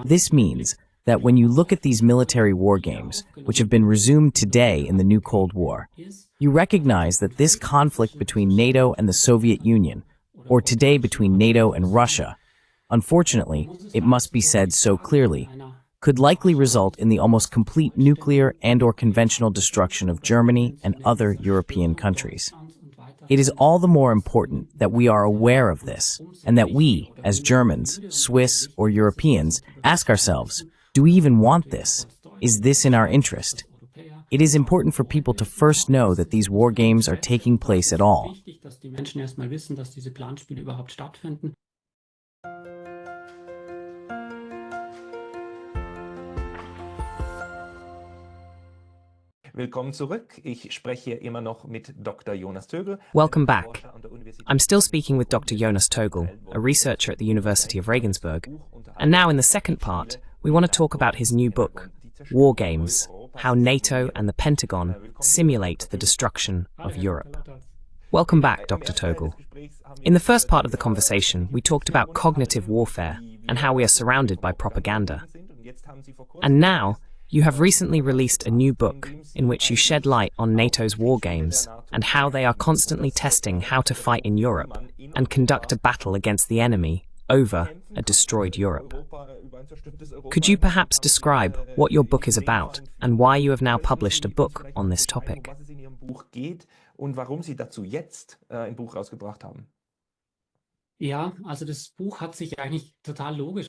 This means that when you look at these military war games, which have been resumed today in the new Cold War, you recognize that this conflict between NATO and the Soviet Union, or today between NATO and Russia, unfortunately, it must be said so clearly, could likely result in the almost complete nuclear and/or conventional destruction of Germany and other European countries. It is all the more important that we are aware of this, and that we, as Germans, Swiss, or Europeans, ask ourselves, do we even want this? Is this in our interest? It is important for people to first know that these war games are taking place at all. Willkommen zurück. Ich spreche immer noch mit Dr. Jonas Tögel. Welcome back. I'm still speaking with Dr. Jonas Tögel, a researcher at the University of Regensburg. And now in the second part, we want to talk about his new book, War Games: How NATO and the Pentagon Simulate the Destruction of Europe. Welcome back, Dr. Tögel. In the first part of the conversation, we talked about cognitive warfare and how we are surrounded by propaganda. And now, you have recently released a new book in which you shed light on NATO's war games and how they are constantly testing how to fight in Europe and conduct a battle against the enemy over a destroyed Europe. Could you perhaps describe what your book is about and why you have now published a book on this topic?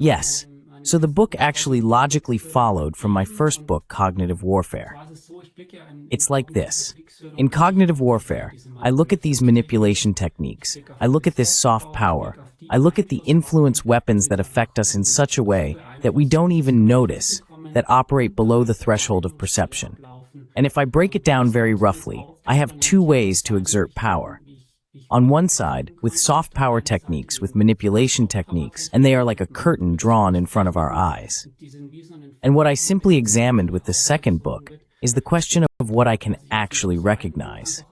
Yes. So the book actually logically followed from my first book, Cognitive Warfare. It's like this. In cognitive warfare, I look at these manipulation techniques. I look at this soft power. I look at the influence weapons that affect us in such a way that we don't even notice, that operate below the threshold of perception. And if I break it down very roughly, I have two ways to exert power. On one side, with soft power techniques, with manipulation techniques, and they are like a curtain drawn in front of our eyes. And what I simply examined with the second book is the question of what I can actually recognize.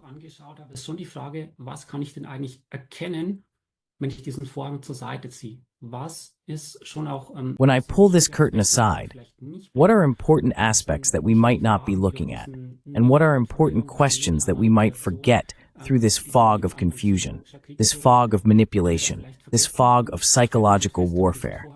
When I pull this curtain aside, what are important aspects that we might not be looking at? And what are important questions that we might forget through this fog of confusion, this fog of manipulation, this fog of psychological warfare?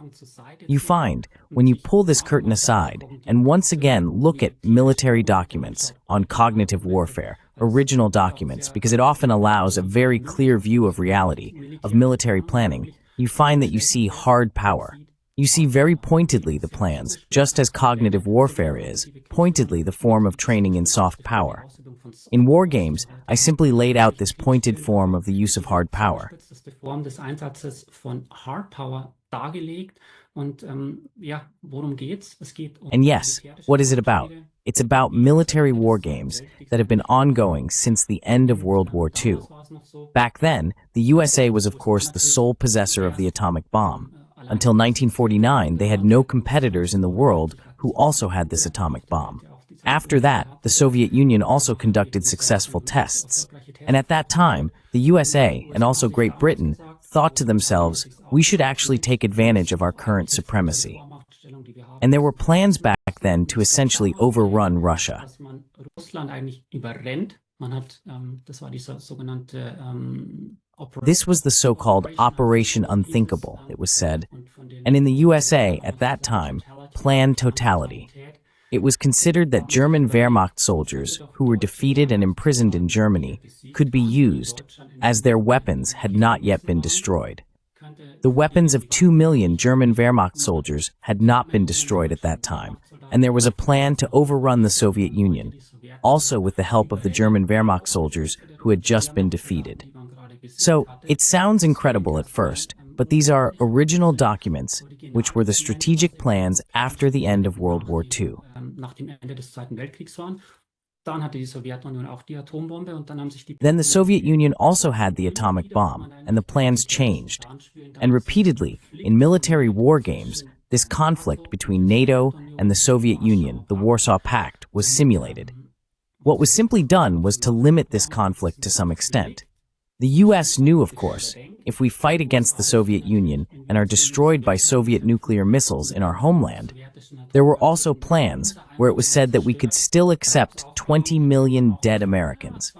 You find, when you pull this curtain aside and once again look at military documents on cognitive warfare, original documents, because it often allows a very clear view of reality, of military planning, you find that you see hard power. You see very pointedly the plans, just as cognitive warfare is, pointedly the form of training in soft power. In war games, I simply laid out this pointed form of the use of hard power. And yes, what is it about? It's about military war games that have been ongoing since the end of World War II. Back then, the USA was of course the sole possessor of the atomic bomb. Until 1949, they had no competitors in the world who also had this atomic bomb. After that, the Soviet Union also conducted successful tests. And at that time, the USA and also Great Britain thought to themselves, we should actually take advantage of our current supremacy. And there were plans back then to essentially overrun Russia. This was the so-called Operation Unthinkable, it was said, and in the USA at that time, Plan Totality. It was considered that German Wehrmacht soldiers who were defeated and imprisoned in Germany could be used, as their weapons had not yet been destroyed. The weapons of 2 million German Wehrmacht soldiers had not been destroyed at that time, and there was a plan to overrun the Soviet Union, also with the help of the German Wehrmacht soldiers who had just been defeated. So, it sounds incredible at first, but these are original documents, which were the strategic plans after the end of World War II. Then the Soviet Union also had the atomic bomb, and the plans changed. And repeatedly, in military war games, this conflict between NATO and the Soviet Union, the Warsaw Pact, was simulated. What was simply done was to limit this conflict to some extent. The US knew, of course, if we fight against the Soviet Union and are destroyed by Soviet nuclear missiles in our homeland, there were also plans where it was said that we could still accept 20 million dead Americans.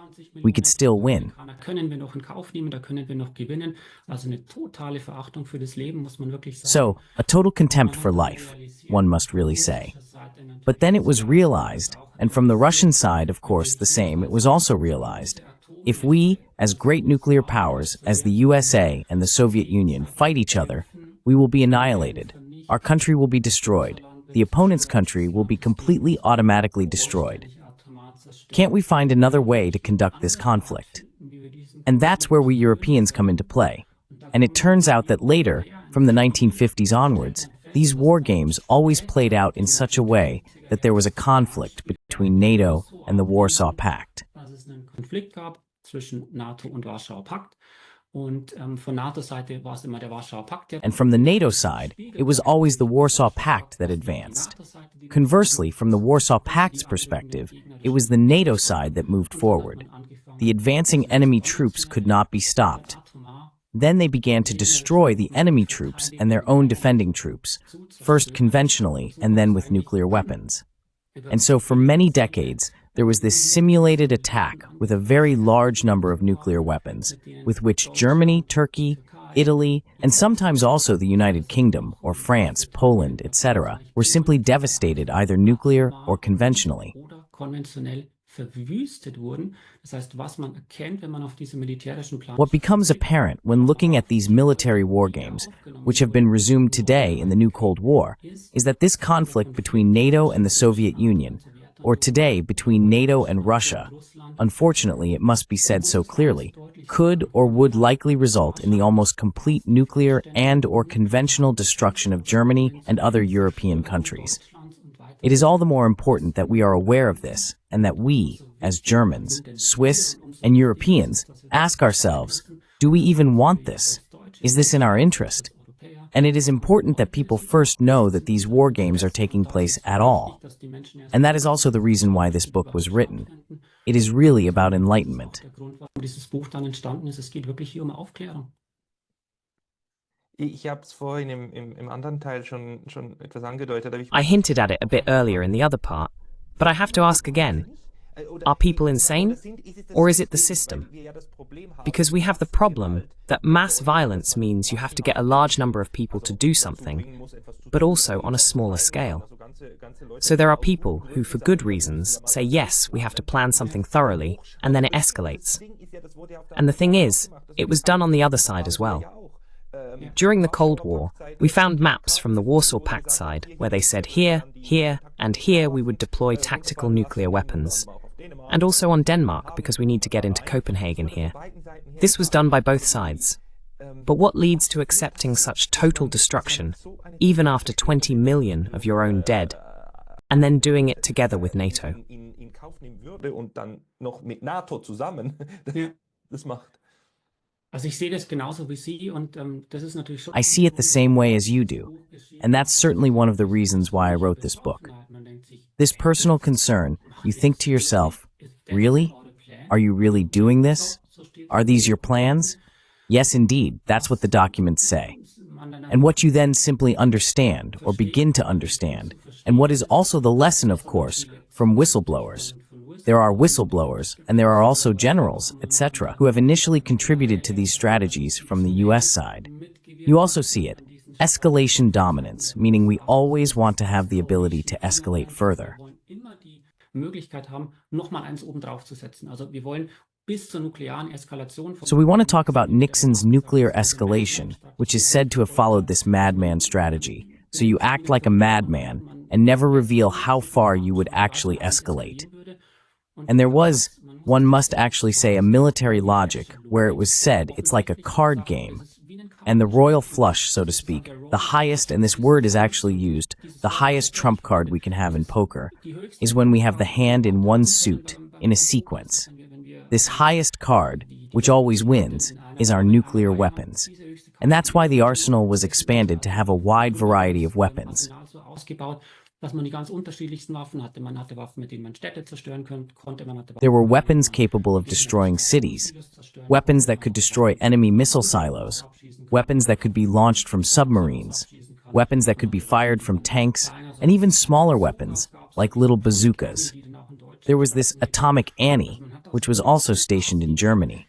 We could still win. So, a total contempt for life, one must really say. But then it was realized, and from the Russian side, of course, the same, it was also realized, if we, as great nuclear powers, as the USA and the Soviet Union, fight each other, we will be annihilated. Our country will be destroyed. The opponent's country will be completely automatically destroyed. Can't we find another way to conduct this conflict? And that's where we Europeans come into play. And it turns out that later, from the 1950s onwards, these war games always played out in such a way that there was a conflict between NATO and the Warsaw Pact. Zwischen NATO und Warschauer Pakt. Und von NATO-Seite war es immer der Warschauer Pakt. And from the NATO side, it was always the Warsaw Pact that advanced. Conversely, from the Warsaw Pact's perspective, it was the NATO side that moved forward. The advancing enemy troops could not be stopped. Then they began to destroy the enemy troops and their own defending troops, first conventionally and then with nuclear weapons. And so for many decades, there was this simulated attack with a very large number of nuclear weapons, with which Germany, Turkey, Italy, and sometimes also the United Kingdom, or France, Poland, etc., were simply devastated either nuclear or conventionally. What becomes apparent when looking at these military war games, which have been resumed today in the new Cold War, is that this conflict between NATO and the Soviet Union, or today between NATO and Russia, unfortunately it must be said so clearly, could or would likely result in the almost complete nuclear and/or conventional destruction of Germany and other European countries. It is all the more important that we are aware of this, and that we, as Germans, Swiss, and Europeans, ask ourselves, do we even want this? Is this in our interest? And it is important that people first know that these war games are taking place at all. And that is also the reason why this book was written. It is really about enlightenment. I hinted at it a bit earlier in the other part, but I have to ask again. Are people insane? Or is it the system? Because we have the problem that mass violence means you have to get a large number of people to do something, but also on a smaller scale. So there are people who, for good reasons, say yes, we have to plan something thoroughly, and then it escalates. And the thing is, it was done on the other side as well. During the Cold War, we found maps from the Warsaw Pact side where they said here, here, and here we would deploy tactical nuclear weapons. And also on Denmark, because we need to get into Copenhagen here. This was done by both sides. But what leads to accepting such total destruction, even after 20 million of your own dead, and then doing it together with NATO? I see it the same way as you do, and that's certainly one of the reasons why I wrote this book. This personal concern, you think to yourself, really? Are you really doing this? Are these your plans? Yes, indeed, that's what the documents say. And what you then simply understand, or begin to understand, and what is also the lesson, of course, from whistleblowers. There are whistleblowers, and there are also generals, etc., who have initially contributed to these strategies from the US side. You also see it. Escalation dominance, meaning we always want to have the ability to escalate further. So we want to talk about Nixon's nuclear escalation, which is said to have followed this madman strategy. So you act like a madman and never reveal how far you would actually escalate. And there was, one must actually say, a military logic where it was said it's like a card game. And the royal flush, so to speak, the highest, and this word is actually used, the highest trump card we can have in poker, is when we have the hand in one suit, in a sequence. This highest card, which always wins, is our nuclear weapons. And that's why the arsenal was expanded to have a wide variety of weapons. dass man die ganz unterschiedlichsten Waffen hatte. Man hatte Waffen, mit denen man Städte zerstören konnte. Man hatte There were Waffen, weapons capable of destroying cities, weapons that could destroy enemy missile silos, weapons that could be launched from submarines, weapons that could be fired from tanks, and even smaller weapons, like little bazookas. There was this Atomic Annie, which was also stationed in Germany.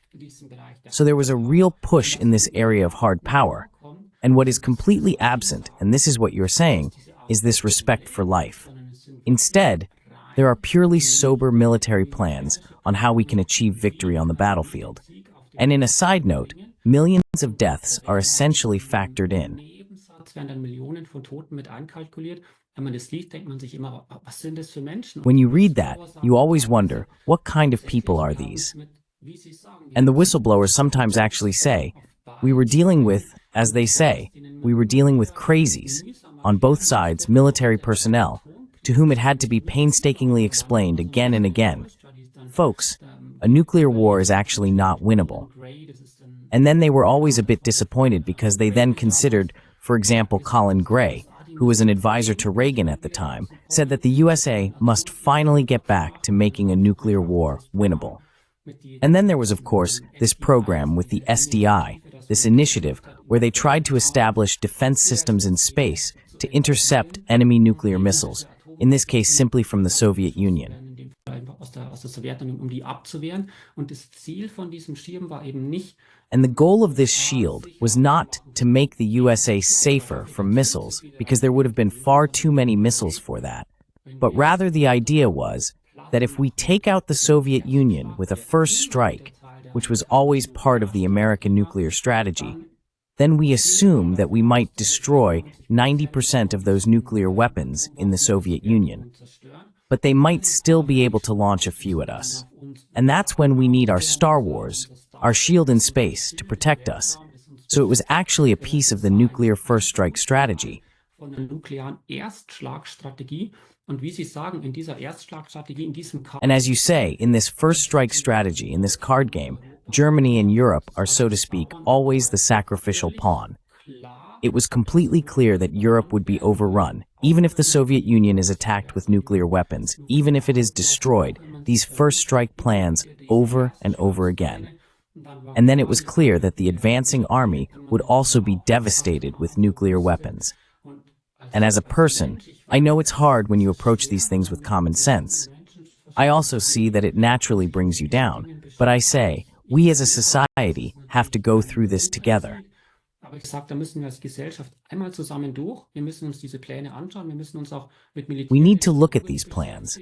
So there was a real push in this area of hard power. And what is completely absent, and this is what you're saying, is this respect for life. Instead, there are purely sober military plans on how we can achieve victory on the battlefield. And in a side note, millions of deaths are essentially factored in. When you read that, you always wonder, what kind of people are these? And the whistleblowers sometimes actually say, we were dealing with, as they say, we were dealing with crazies, on both sides military personnel, to whom it had to be painstakingly explained again and again. Folks, a nuclear war is actually not winnable. And then they were always a bit disappointed because they then considered, for example, Colin Gray, who was an advisor to Reagan at the time, said that the USA must finally get back to making a nuclear war winnable. And then there was, of course, this program with the SDI, this initiative where they tried to establish defense systems in space to intercept enemy nuclear missiles, in this case simply from the Soviet Union. And the goal of this shield was not to make the USA safer from missiles, because there would have been far too many missiles for that, but rather the idea was that if we take out the Soviet Union with a first strike, which was always part of the American nuclear strategy, then we assume that we might destroy 90% of those nuclear weapons in the Soviet Union. But they might still be able to launch a few at us. And that's when we need our Star Wars, our shield in space, to protect us. So it was actually a piece of the nuclear first strike strategy. And as you say, in this first strike strategy, in this card game, Germany and Europe are, so to speak, always the sacrificial pawn. It was completely clear that Europe would be overrun, even if the Soviet Union is attacked with nuclear weapons, even if it is destroyed, these first strike plans over and over again. And then it was clear that the advancing army would also be devastated with nuclear weapons. And as a person, I know it's hard when you approach these things with common sense. I also see that it naturally brings you down, but I say, we as a society have to go through this together. We need to look at these plans.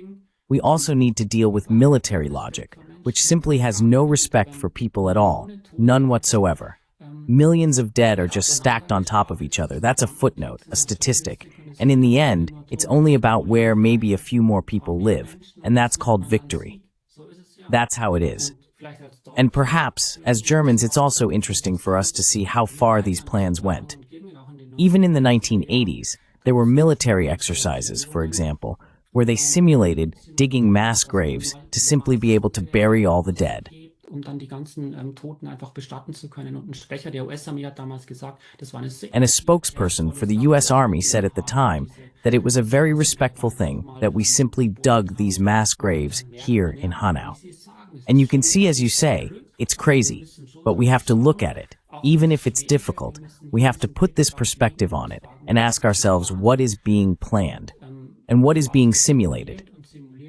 We also need to deal with military logic, which simply has no respect for people at all, none whatsoever. Millions of dead are just stacked on top of each other. That's a footnote, a statistic. And in the end, it's only about where maybe a few more people live, and that's called victory. That's how it is. And perhaps, as Germans, it's also interesting for us to see how far these plans went. Even in the 1980s, there were military exercises, for example, where they simulated digging mass graves to simply be able to bury all the dead. And a spokesperson for the US Army said at the time that it was a very respectful thing that we simply dug these mass graves here in Hanau. And you can see, as you say, it's crazy, but we have to look at it. Even if it's difficult, we have to put this perspective on it and ask ourselves what is being planned and what is being simulated.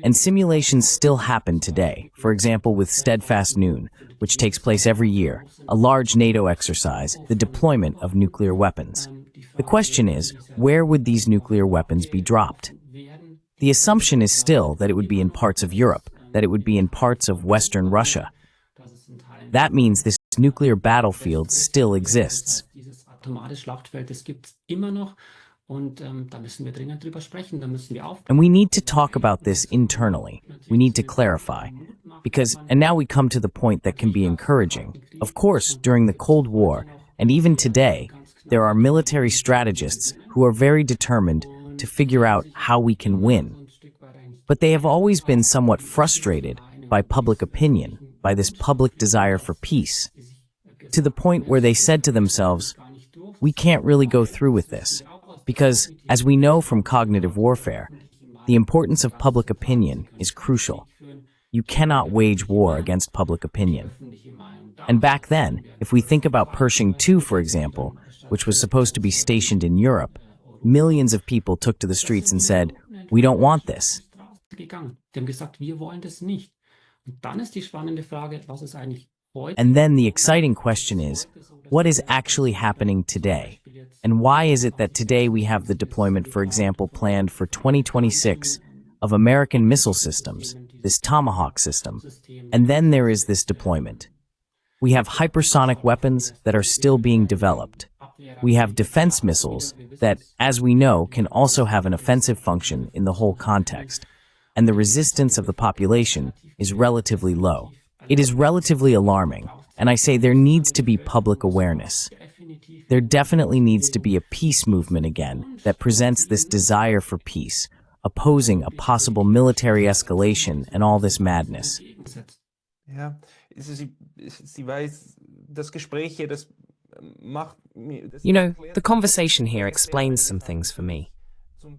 And simulations still happen today, for example with Steadfast Noon, which takes place every year, a large NATO exercise, the deployment of nuclear weapons. The question is, where would these nuclear weapons be dropped? The assumption is still that it would be in parts of Europe, that it would be in parts of Western Russia. That means this nuclear battlefield still exists. And we need to talk about this internally. We need to clarify. Because, and now we come to the point that can be encouraging. Of course, during the Cold War, and even today, there are military strategists who are very determined to figure out how we can win. But they have always been somewhat frustrated by public opinion, by this public desire for peace, to the point where they said to themselves, we can't really go through with this, Because, as we know from cognitive warfare, the importance of public opinion is crucial. You cannot wage war against public opinion. And back then, if we think about Pershing II, for example, which was supposed to be stationed in Europe, millions of people took to the streets and said, "We don't want this." And then the exciting question is, what is actually happening today? And why is it that today we have the deployment, for example, planned for 2026 of American missile systems, this Tomahawk system, and then there is this deployment? We have hypersonic weapons that are still being developed. We have defense missiles that, as we know, can also have an offensive function in the whole context. And the resistance of the population is relatively low. It is relatively alarming, and I say there needs to be public awareness. There definitely needs to be a peace movement again that presents this desire for peace, opposing a possible military escalation and all this madness. Ja, sie weiß, das Gespräch hier, das macht mir... You know, the conversation here explains some things for me.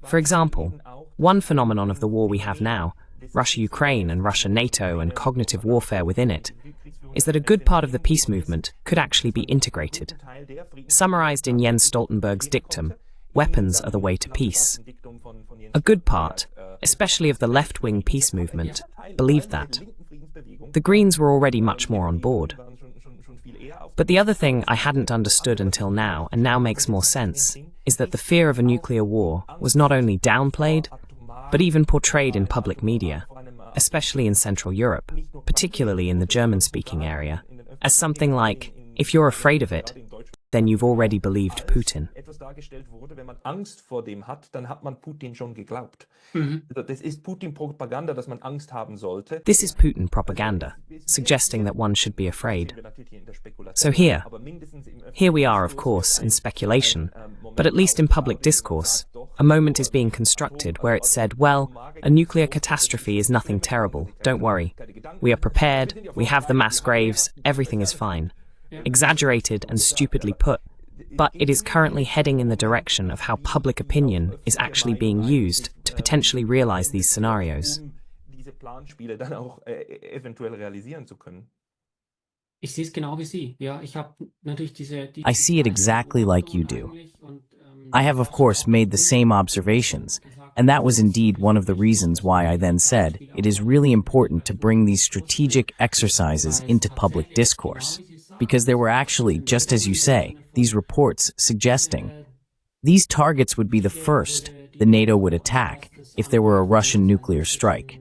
For example, one phenomenon of the war we have now, Russia-Ukraine and Russia-NATO and cognitive warfare within it, is that a good part of the peace movement could actually be integrated. Summarized in Jens Stoltenberg's dictum, weapons are the way to peace. A good part, especially of the left-wing peace movement, believed that. The Greens were already much more on board. But the other thing I hadn't understood until now, and now makes more sense, is that the fear of a nuclear war was not only downplayed, but even portrayed in public media, especially in Central Europe, particularly in the German-speaking area, as something like, if you're afraid of it, then you've already believed Putin. Wenn man Angst vor dem hat, dann hat man Putin schon geglaubt. Das ist Putin-Propaganda, dass man Angst haben sollte. This is Putin propaganda, suggesting that one should be afraid. So here we are, of course, in speculation, but at least in public discourse, a moment is being constructed where it's said, well, a nuclear catastrophe is nothing terrible, don't worry. We are prepared, we have the mass graves, everything is fine. Exaggerated and stupidly put, but it is currently heading in the direction of how public opinion is actually being used to potentially realize these scenarios. Diese Planspiele dann auch eventuell realisieren zu können. Ich sehe es genau wie Sie. Ja, ich habe natürlich I see it exactly like you do. I have, of course, made the same observations, and that was indeed one of the reasons why I then said it is really important to bring these strategic exercises into public discourse. Because there were actually, just as you say, these reports suggesting these targets would be the first the NATO would attack if there were a Russian nuclear strike.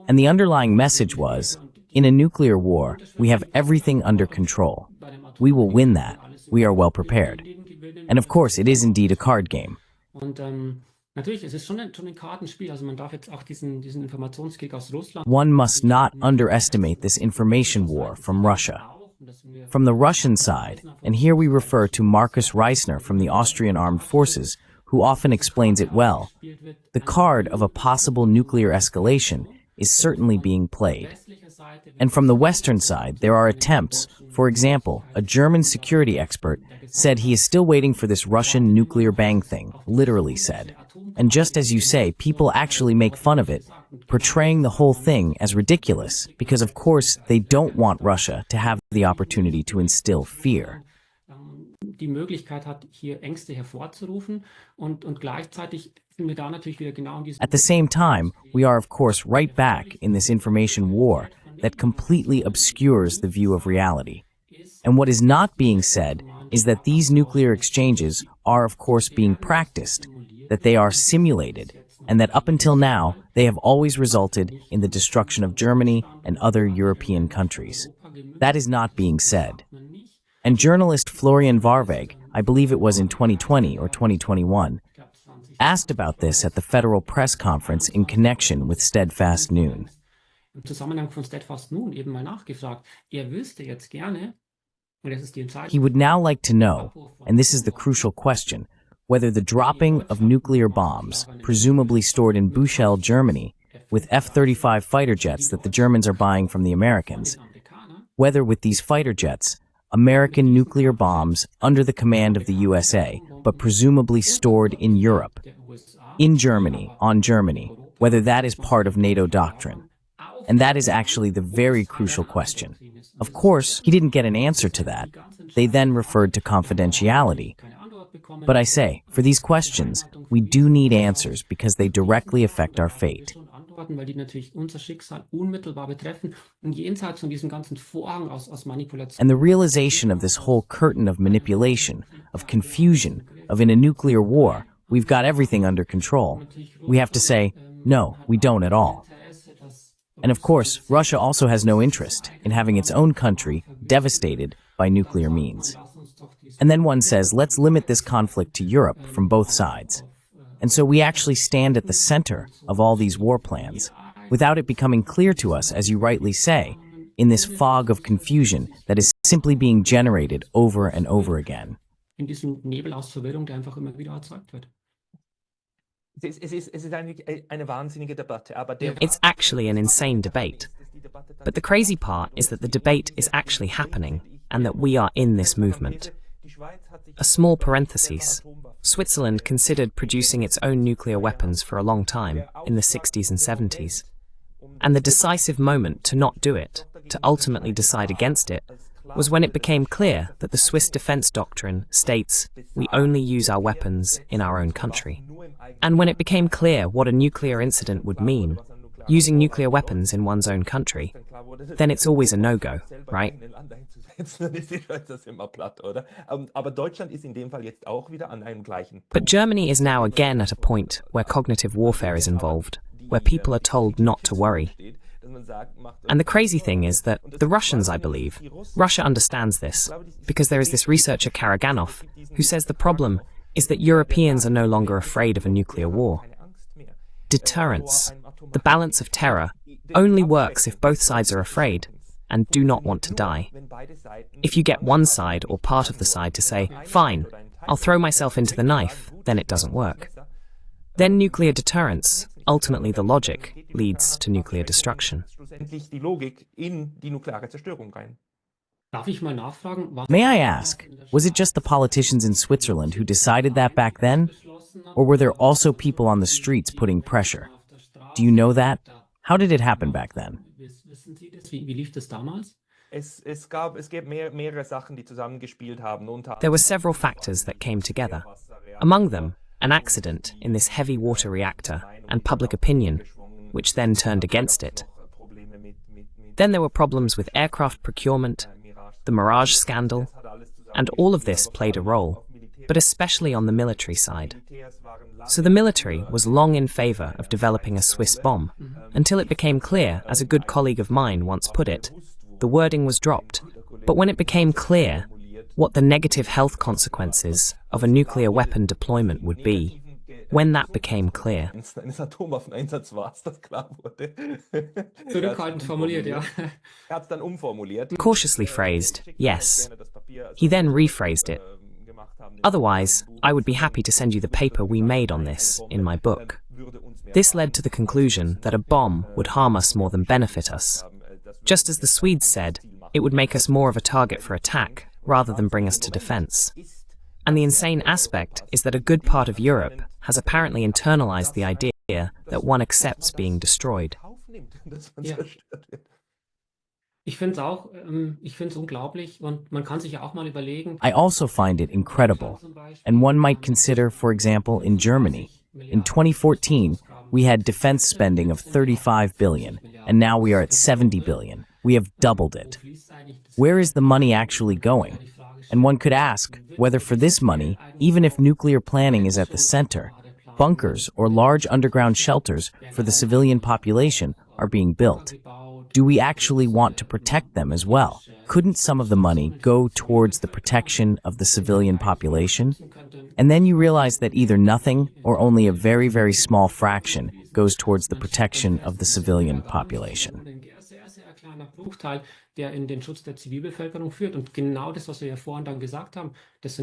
And the underlying message was, in a nuclear war, we have everything under control. We will win that. We are well prepared. And of course, it is indeed a card game. Natürlich, es ist schon ein Kartenspiel, also man darf jetzt auch diesen Informationskrieg aus Russland. One must not underestimate this information war from Russia. From the Russian side, and here we refer to Markus Reisner from the Austrian Armed Forces, who often explains it well, the card of a possible nuclear escalation is certainly being played. And from the Western side, there are attempts. For example, a German security expert said he is still waiting for this Russian nuclear bang thing, literally said. And just as you say, people actually make fun of it, portraying the whole thing as ridiculous, because of course they don't want Russia to have the opportunity to instill fear. Die Möglichkeit hat, hier Ängste hervorzurufen und gleichzeitig sind wir da natürlich wieder genau in diesem... At the same time, we are of course right back in this information war that completely obscures the view of reality. And what is not being said is that these nuclear exchanges are of course being practiced, that they are simulated, and that up until now, they have always resulted in the destruction of Germany and other European countries. That is not being said. And journalist Florian Warweg, I believe it was in 2020 or 2021, asked about this at the Federal Press Conference in connection with Steadfast Noon. Im Zusammenhang von Steadfast Noon eben mal nachgefragt. Wüsste jetzt gerne, und das ist die Entscheidung. He would now like to know, and this is the crucial question, whether the dropping of nuclear bombs, presumably stored in Buchel, Germany, with F-35 fighter jets that the Germans are buying from the Americans, whether with these fighter jets, American nuclear bombs under the command of the USA, but presumably stored in Europe, in Germany, on Germany, whether that is part of NATO doctrine. And that is actually the very crucial question. Of course, he didn't get an answer to that. They then referred to confidentiality. But I say, for these questions, we do need answers because they directly affect our fate. Weil die natürlich unser Schicksal unmittelbar betreffen und jenseits von diesem ganzen Vorhang aus Manipulation. And the realization of this whole curtain of manipulation, of confusion, of in a nuclear war, we've got everything under control. We have to say, no, we don't at all. And of course, Russia also has no interest in having its own country devastated by nuclear means. And then one says, let's limit this conflict to Europe from both sides. And so we actually stand at the center of all these war plans, without it becoming clear to us, as you rightly say, in this fog of confusion that is simply being generated over and over again. In diesem Nebel aus Verwirrung, der einfach immer wieder erzeugt wird. It's actually an insane debate. But the crazy part is that the debate is actually happening, and that we are in this movement. A small parenthesis. Switzerland considered producing its own nuclear weapons for a long time, in the 60s and 70s. And the decisive moment to not do it, to ultimately decide against it, was when it became clear that the Swiss defense doctrine states we only use our weapons in our own country. And when it became clear what a nuclear incident would mean, using nuclear weapons in one's own country, then it's always a no-go, right? But Germany is now again at a point where cognitive warfare is involved, where people are told not to worry. And the crazy thing is that the Russians, I believe, Russia understands this, because there is this researcher Karaganov who says the problem is that Europeans are no longer afraid of a nuclear war. Deterrence, the balance of terror, only works if both sides are afraid and do not want to die. If you get one side or part of the side to say, fine, I'll throw myself into the knife, then it doesn't work. Then nuclear deterrence, ultimately the logic, leads to nuclear destruction. May I ask, was it just the politicians in Switzerland who decided that back then? Or were there also people on the streets putting pressure? Do you know that? How did it happen back then? There were several factors that came together. Among them, an accident in this heavy water reactor and public opinion, which then turned against it. Then there were problems with aircraft procurement, the Mirage scandal, and all of this played a role, but especially on the military side. So the military was long in favor of developing a Swiss bomb, until it became clear, as a good colleague of mine once put it, the wording was dropped. But when it became clear what the negative health consequences of a nuclear weapon deployment would be, when that became clear. Zurückhaltend formuliert, ja. Cautiously phrased, yes. He then rephrased it. Otherwise, I would be happy to send you the paper we made on this in my book. This led to the conclusion that a bomb would harm us more than benefit us. Just as the Swedes said, it would make us more of a target for attack rather than bring us to defense. And the insane aspect is that a good part of Europe has apparently internalized the idea that one accepts being destroyed. Ja. Ich finde es unglaublich und man kann sich ja auch mal überlegen. I also find it incredible. And one might consider, for example, in Germany. In 2014, we had defense spending of 35 billion, and now we are at 70 billion. We have doubled it. Where is the money actually going? And one could ask whether for this money, even if nuclear planning is at the center, bunkers or large underground shelters for the civilian population are being built. Do we actually want to protect them as well? Couldn't some of the money go towards the protection of the civilian population? And then you realize that either nothing or only a very, very small fraction goes towards the protection of the civilian population.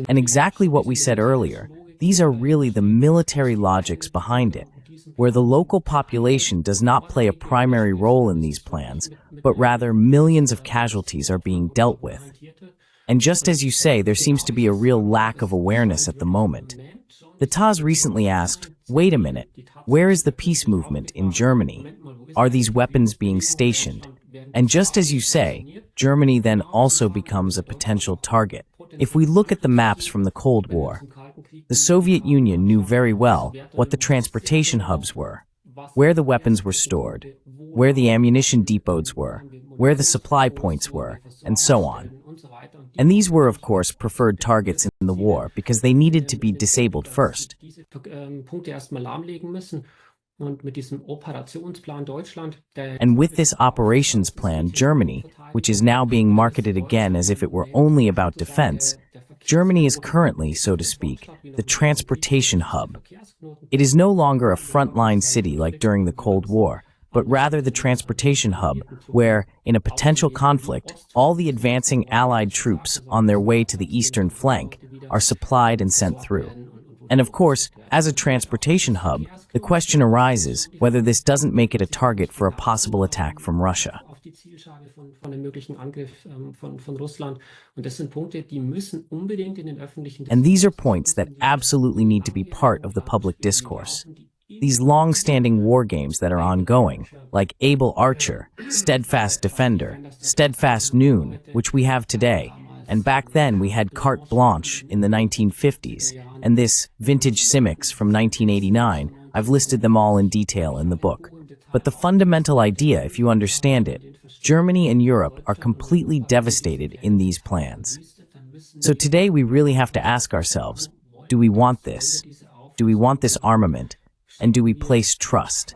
And exactly what we said earlier, these are really the military logics behind it, where the local population does not play a primary role in these plans, but rather millions of casualties are being dealt with. And just as you say, there seems to be a real lack of awareness at the moment. The Taz recently asked, wait a minute, where is the peace movement in Germany? Are these weapons being stationed? And just as you say, Germany then also becomes a potential target. If we look at the maps from the Cold War, the Soviet Union knew very well what the transportation hubs were, where the weapons were stored, where the ammunition depots were, where the supply points were, and so on. And these were, of course, preferred targets in the war because they needed to be disabled first. And with this operations plan, Germany, which is now being marketed again as if it were only about defense, Germany is currently, so to speak, the transportation hub. It is no longer a frontline city like during the Cold War, but rather the transportation hub where, in a potential conflict, all the advancing Allied troops on their way to the eastern flank are supplied and sent through. And of course, as a transportation hub, the question arises whether this doesn't make it a target for a possible attack from Russia. And these are points that absolutely need to be part of the public discourse. These long-standing war games that are ongoing, like Able Archer, Steadfast Defender, Steadfast Noon, which we have today, and back then we had Carte Blanche in the 1950s, and this Vintage Simics from 1989, I've listed them all in detail in the book. But the fundamental idea, if you understand it, Germany and Europe are completely devastated in these plans. So today we really have to ask ourselves, do we want this? Do we want this armament? And do we place trust?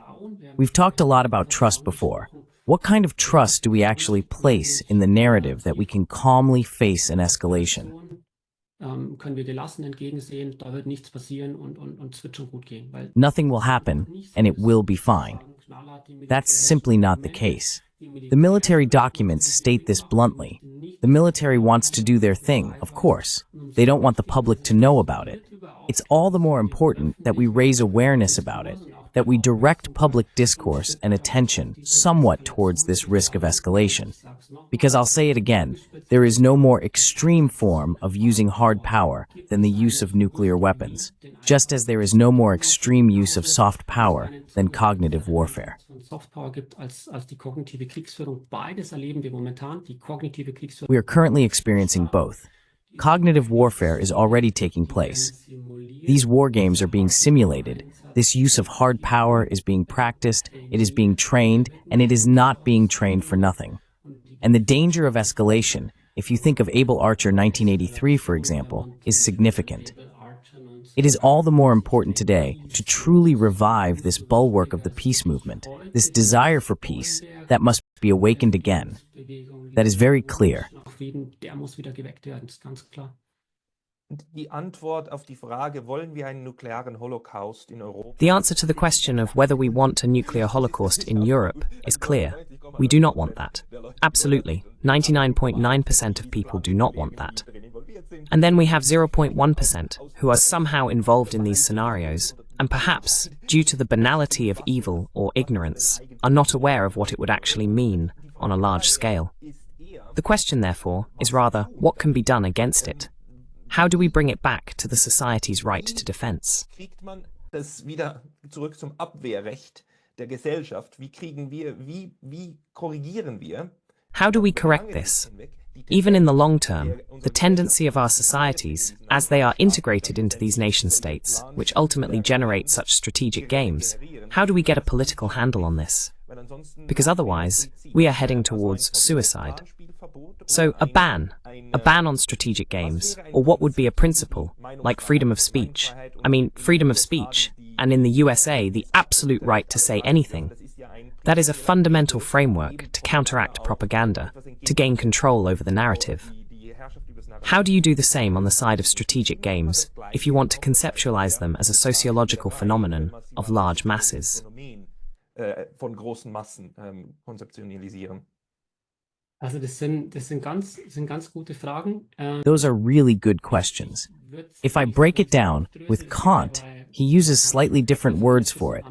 We've talked a lot about trust before. What kind of trust do we actually place in the narrative that we can calmly face an escalation? Nothing will happen, and it will be fine. That's simply not the case. The military documents state this bluntly. The military wants to do their thing, of course. They don't want the public to know about it. It's all the more important that we raise awareness about it, that we direct public discourse and attention somewhat towards this risk of escalation. Because I'll say it again, there is no more extreme form of using hard power than the use of nuclear weapons, just as there is no more extreme use of soft power than cognitive warfare. We are currently experiencing both. Cognitive warfare is already taking place. These war games are being simulated. This use of hard power is being practiced, it is being trained, and it is not being trained for nothing. And the danger of escalation, if you think of Able Archer 1983, for example, is significant. It is all the more important today to truly revive this bulwark of the peace movement, this desire for peace that must be awakened again. That is very clear. Die Antwort auf die Frage, wollen wir einen nuklearen Holocaust in Europa? The answer to the question of whether we want a nuclear holocaust in Europe is clear. We do not want that. Absolutely. 99.9% of people do not want that. And then we have 0.1% who are somehow involved in these scenarios, and perhaps, due to the banality of evil or ignorance, are not aware of what it would actually mean on a large scale. The question, therefore, is rather, what can be done against it? How do we bring it back to the society's right to defense? Kriegt man das wieder zurück zum Abwehrrecht der Gesellschaft? Wie korrigieren wir? How do we correct this? Even in the long term, the tendency of our societies, as they are integrated into these nation-states, which ultimately generate such strategic games, how do we get a political handle on this? Because otherwise, we are heading towards suicide. So a ban on strategic games, or what would be a principle, like freedom of speech. I mean, freedom of speech, and in the USA, the absolute right to say anything. That is a fundamental framework to counteract propaganda, to gain control over the narrative. How do you do the same on the side of strategic games if you want to conceptualize them as a sociological phenomenon of large masses? Von großen Massen konzeptionalisieren. Those are really good questions. If I break it down, with Kant, he uses slightly different words for it,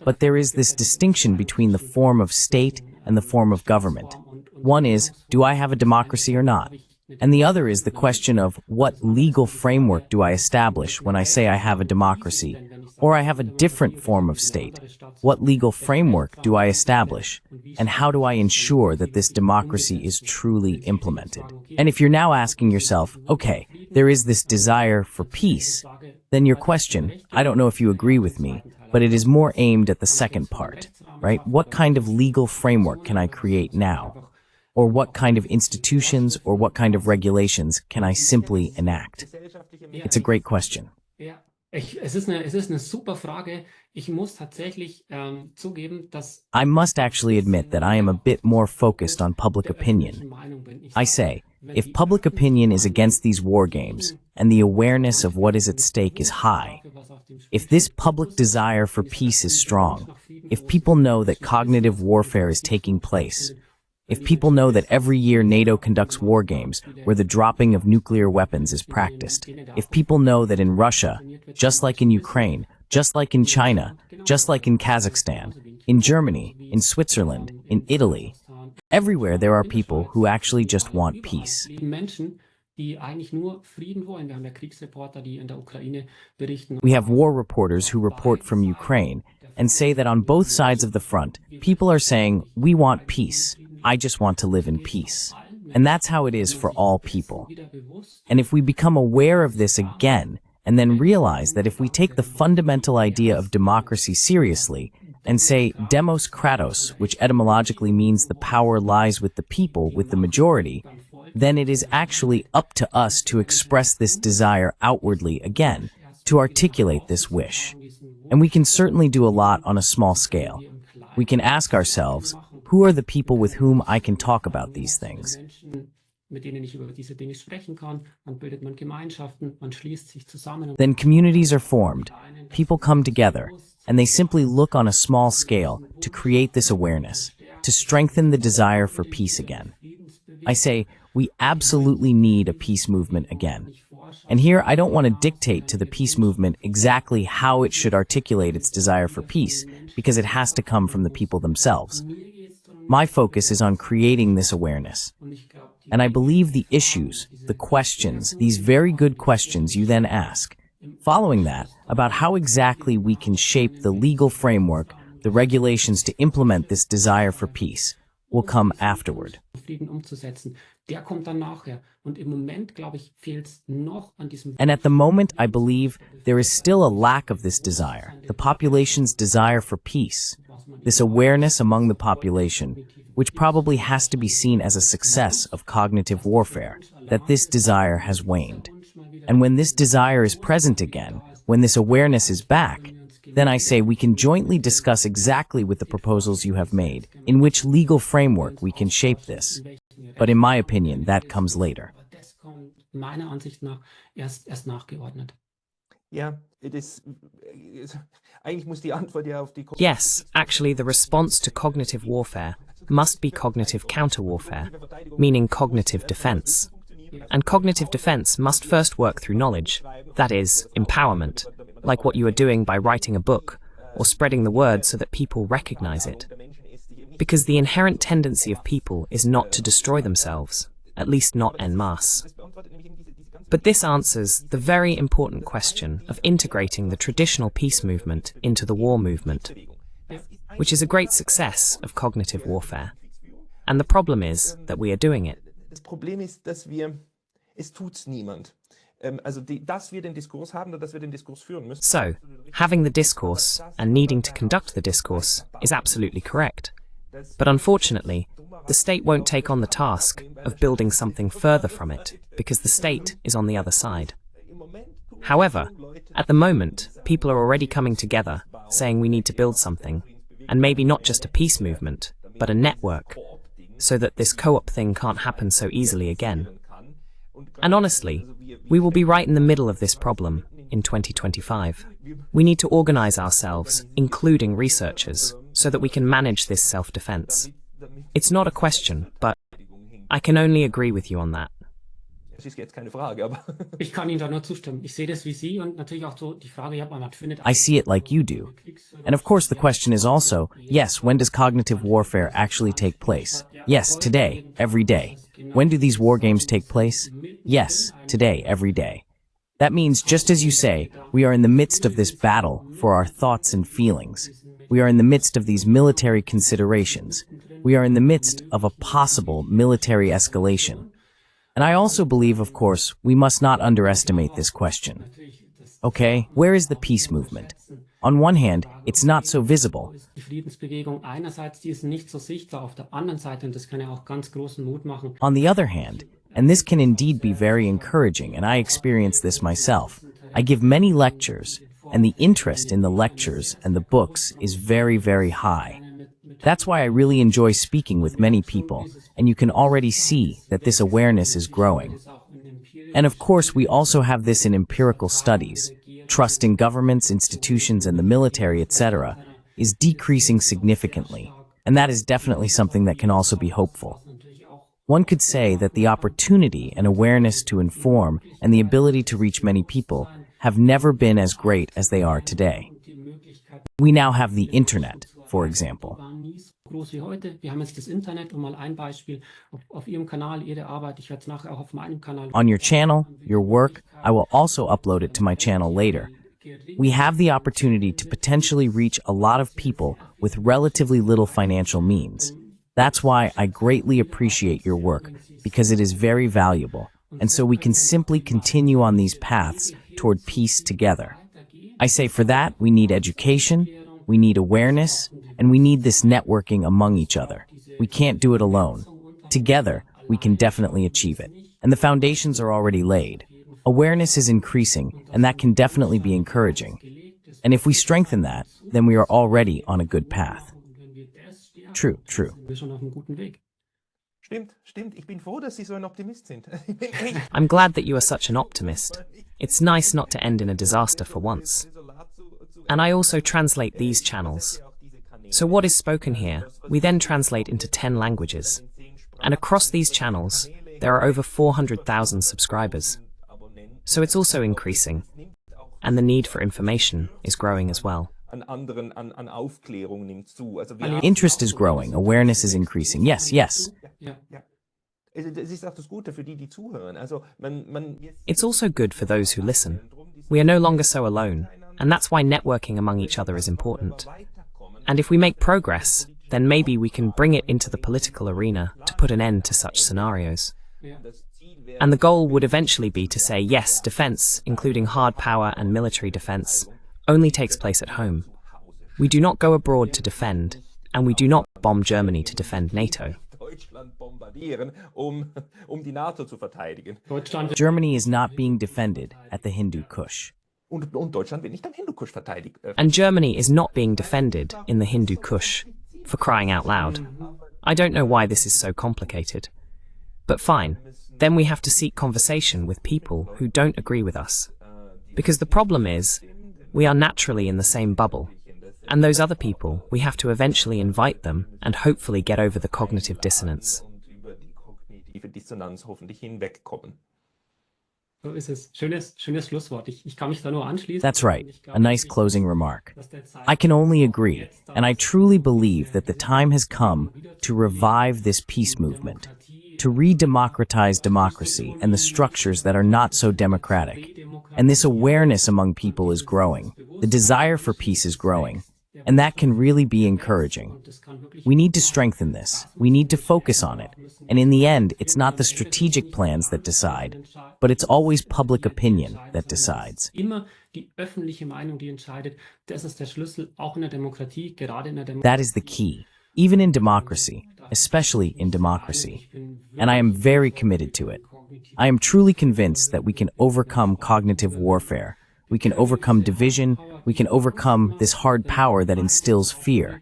but there is this distinction between the form of state and the form of government. One is, do I have a democracy or not? And the other is the question of what legal framework do I establish when I say I have a democracy, or I have a different form of state? What legal framework do I establish, and how do I ensure that this democracy is truly implemented? And if you're now asking yourself, okay, there is this desire for peace, then your question, I don't know if you agree with me, but it is more aimed at the second part, right? What kind of legal framework can I create now? Or what kind of institutions or what kind of regulations can I simply enact? It's a great question. Es ist eine super Frage. Ich muss tatsächlich zugeben, dass I must actually admit that I am a bit more focused on public opinion. I say, if public opinion is against these war games, and the awareness of what is at stake is high, if this public desire for peace is strong, if people know that cognitive warfare is taking place, if people know that every year NATO conducts war games where the dropping of nuclear weapons is practiced, if people know that in Russia, just like in Ukraine, just like in China, just like in Kazakhstan, in Germany, in Switzerland, in Italy, everywhere there are people who actually just want peace. We have war reporters who report from Ukraine and say that on both sides of the front, people are saying, we want peace. I just want to live in peace. And that's how it is for all people. And if we become aware of this again, and then realize that if we take the fundamental idea of democracy seriously, and say demos kratos, which etymologically means the power lies with the people, with the majority, then it is actually up to us to express this desire outwardly again, to articulate this wish. And we can certainly do a lot on a small scale. We can ask ourselves, who are the people with whom I can talk about these things? Then communities are formed, people come together, and they simply look on a small scale to create this awareness, to strengthen the desire for peace again. I say, we absolutely need a peace movement again. And here I don't want to dictate to the peace movement exactly how it should articulate its desire for peace, because it has to come from the people themselves. My focus is on creating this awareness. And I believe the issues, the questions, these very good questions you then ask, following that, about how exactly we can shape the legal framework, the regulations to implement this desire for peace, will come afterward. And at the moment, I believe there is still a lack of this desire, the population's desire for peace, this awareness among the population, which probably has to be seen as a success of cognitive warfare, that this desire has waned. And when this desire is present again, when this awareness is back, then I say we can jointly discuss exactly with the proposals you have made, in which legal framework we can shape this. But in my opinion, that comes later. Yes, actually the response to cognitive warfare must be cognitive counter-warfare, meaning cognitive defense. And cognitive defense must first work through knowledge, that is, empowerment, like what you are doing by writing a book or spreading the word so that people recognize it. Because the inherent tendency of people is not to destroy themselves, at least not en masse. But this answers the very important question of integrating the traditional peace movement into the war movement, which is a great success of cognitive warfare. And the problem is that we are doing it. So, having the discourse and needing to conduct the discourse is absolutely correct. But unfortunately, the state won't take on the task of building something further from it, because the state is on the other side. However, at the moment, people are already coming together, saying we need to build something, and maybe not just a peace movement, but a network, so that this co-op thing can't happen so easily again. And honestly, we will be right in the middle of this problem in 2025. We need to organize ourselves, including researchers, so that we can manage this self-defense. It's not a question, but I can only agree with you on that. I see it like you do. And of course the question is also, yes, when does cognitive warfare actually take place? Yes, today, every day. When do these war games take place? Yes, today, every day. That means, just as you say, we are in the midst of this battle for our thoughts and feelings. We are in the midst of these military considerations. We are in the midst of a possible military escalation. And I also believe, of course, we must not underestimate this question. Okay, where is the peace movement? On one hand, it's not so visible. On the other hand, and this can indeed be very encouraging, and I experience this myself, I give many lectures, and the interest in the lectures and the books is very, very high. That's why I really enjoy speaking with many people, and you can already see that this awareness is growing. And of course, we also have this in empirical studies. Trust in governments, institutions, and the military, etc., is decreasing significantly, and that is definitely something that can also be hopeful. One could say that the opportunity and awareness to inform and the ability to reach many people have never been as great as they are today. We now have the internet, for example. On your channel, your work, I will also upload it to my channel later. We have the opportunity to potentially reach a lot of people with relatively little financial means. That's why I greatly appreciate your work, because it is very valuable, and so we can simply continue on these paths toward peace together. I say for that, we need education, we need awareness, and we need this networking among each other. We can't do it alone. Together, we can definitely achieve it. And the foundations are already laid. Awareness is increasing, and that can definitely be encouraging. And if we strengthen that, then we are already on a good path. True, true. I'm glad that you are such an optimist. It's nice not to end in a disaster for once. And I also translate these channels. So what is spoken here, we then translate into 10 languages. And across these channels, there are over 400,000 subscribers. So it's also increasing. And the need for information is growing as well. Interest is growing, awareness is increasing. Yes, yes. It's also good for those who listen. We are no longer so alone, and that's why networking among each other is important. And if we make progress, then maybe we can bring it into the political arena to put an end to such scenarios. And the goal would eventually be to say, yes, defense, including hard power and military defense, only takes place at home. We do not go abroad to defend, and we do not bomb Germany to defend NATO. Germany is not being defended at the Hindu Kush. And Germany is not being defended in the Hindu Kush, for crying out loud. I don't know why this is so complicated. But fine, then we have to seek conversation with people who don't agree with us. Because the problem is, we are naturally in the same bubble. And those other people, we have to eventually invite them and hopefully get over the cognitive dissonance. That's right, a nice closing remark. I can only agree, and I truly believe that the time has come to revive this peace movement, to re-democratize democracy and the structures that are not so democratic. And this awareness among people is growing. The desire for peace is growing. And that can really be encouraging. We need to strengthen this. We need to focus on it. And in the end, it's not the strategic plans that decide, but it's always public opinion that decides. That is the key, even in democracy, especially in democracy. And I am very committed to it. I am truly convinced that we can overcome cognitive warfare. We can overcome division. We can overcome this hard power that instills fear.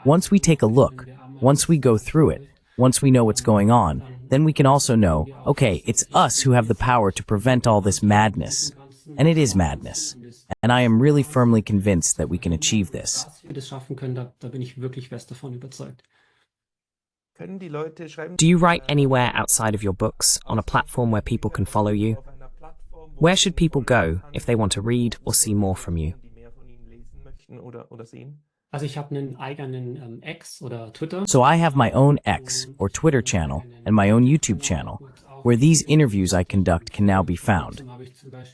Once we take a look, once we go through it, once we know what's going on, then we can also know, okay, it's us who have the power to prevent all this madness. And it is madness. And I am really firmly convinced that we can achieve this. Do you write anywhere outside of your books, on a platform where people can follow you? Where should people go if they want to read or see more from you? Also ich habe einen eigenen X oder Twitter. So I have my own X or Twitter channel and my own YouTube channel, where these interviews I conduct can now be found.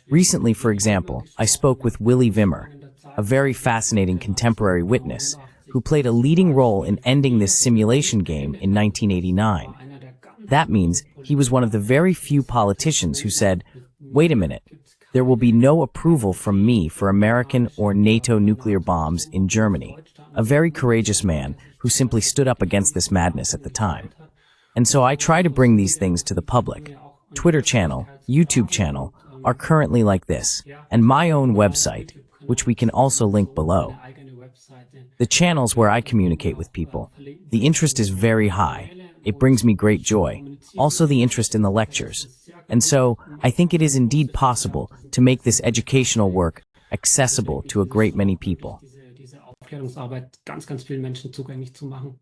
Recently, for example, I spoke with Willy Wimmer, a very fascinating contemporary witness who played a leading role in ending this simulation game in 1989. That means he was one of the very few politicians who said, wait a minute, there will be no approval from me for American or NATO nuclear bombs in Germany. A very courageous man who simply stood up against this madness at the time. And so I try to bring these things to the public. Twitter channel, YouTube channel are currently like this, and my own website, which we can also link below. The channels where I communicate with people. The interest is very high. It brings me great joy. Also the interest in the lectures. And so, I think it is indeed possible to make this educational work accessible to a great many people. Diese Aufklärungsarbeit ganz vielen Menschen zugänglich zu machen.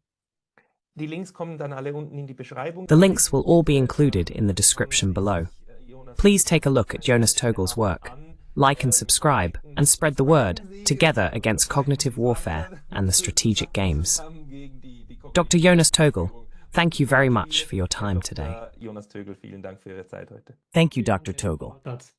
Die Links kommen dann alle unten in die Beschreibung. The links will all be included in the description below. Please take a look at Jonas Tögel's work, like and subscribe, and spread the word, together against cognitive warfare and the strategic games. Dr. Jonas Tögel, thank you very much for your time today. Jonas Tögel, vielen Dank für Ihre Zeit heute. Thank you, Dr. Tögel. Das.